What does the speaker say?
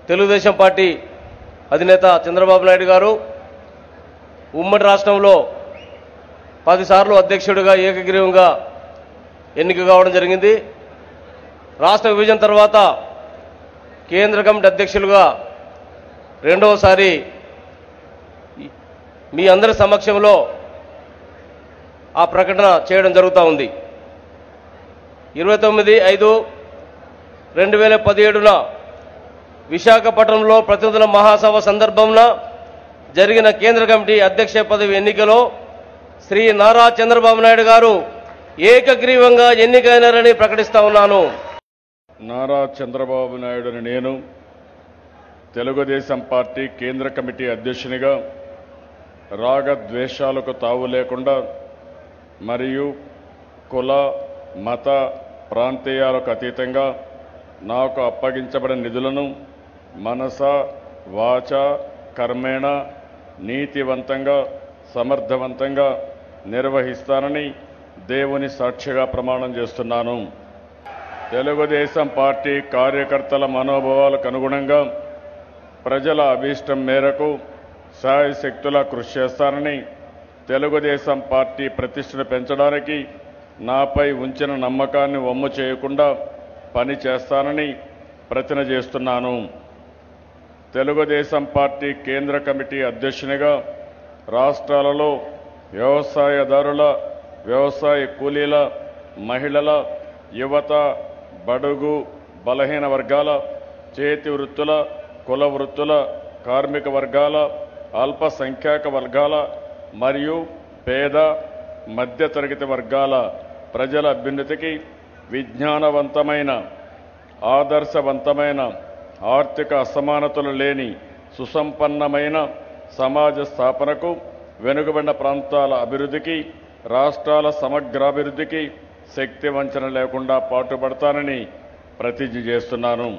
Telugu Desam party అధినేత చంద్రబాబు నాయుడు గారు ఉమ్మడి రాష్ట్రంలో 10 సార్లు అధ్యక్షుడిగా ఏకగ్రీవంగా ఎన్నిక కావడం జరిగింది. రాష్ట్ర విభజన తర్వాత కేంద్ర కమిటీ అధ్యక్షులుగా రెండవసారి మీ అందరి సమక్షంలో ఆ ప్రకటన చేయడం జరుగుతూ ఉంది. 29/5/2017న విశాఖపట్నంలో ప్రతినిధుల మహాసభ సందర్భంలో జరిగిన కేంద్ర కమిటీ అధ్యక్ష పదవి ఎన్నికలో శ్రీ నారా చంద్రబాబు నాయుడు గారు ఏకగ్రీవంగా ఎన్నికైనారని ప్రకటిస్తా ఉన్నాను. నారా చంద్రబాబు నాయుడుని నేను తెలుగుదేశం పార్టీ కేంద్ర కమిటీ అధ్యక్షునిగా రాగద్వేషాలకు తావు లేకుండా మరియు కుల మత ప్రాంతీయాలకు అతీతంగా నాకు అప్పగించబడిన నిధులను మనస వాచ కర్మేణ నీతివంతంగా సమర్థవంతంగా నిర్వహిస్తానని దేవుని సాక్షిగా ప్రమాణం చేస్తున్నాను. తెలుగుదేశం పార్టీ కార్యకర్తల మనోభావాలకు అనుగుణంగా ప్రజల అభీష్టం మేరకు శాయశక్తులా కృషి చేస్తానని, తెలుగుదేశం పార్టీ ప్రతిష్టను పెంచడానికి నాపై ఉంచిన నమ్మకాన్ని వమ్ము చేయకుండా పని చేస్తానని ప్రతిజ్ఞ చేస్తున్నాను. తెలుగుదేశం పార్టీ కేంద్ర కమిటీ అధ్యక్షునిగా రాష్ట్రాలలో వ్యవసాయదారుల, వ్యవసాయ కూలీల, మహిళల, యువత, బడుగు బలహీన వర్గాల, చేతి వృత్తుల, కుల వృత్తుల, కార్మిక వర్గాల, అల్పసంఖ్యాక వర్గాల మరియు పేద మధ్యతరగతి వర్గాల ప్రజల అభ్యున్నతికి విజ్ఞానవంతమైన, ఆదర్శవంతమైన, ఆర్థిక అసమానతలు లేని సుసంపన్నమైన సమాజ స్థాపనకు, వెనుకబడిన ప్రాంతాల అభివృద్ధికి, రాష్ట్రాల సమగ్రాభివృద్ధికి శక్తి వంచన లేకుండా పాటుపడతానని ప్రతిజ్ఞ చేస్తున్నాను.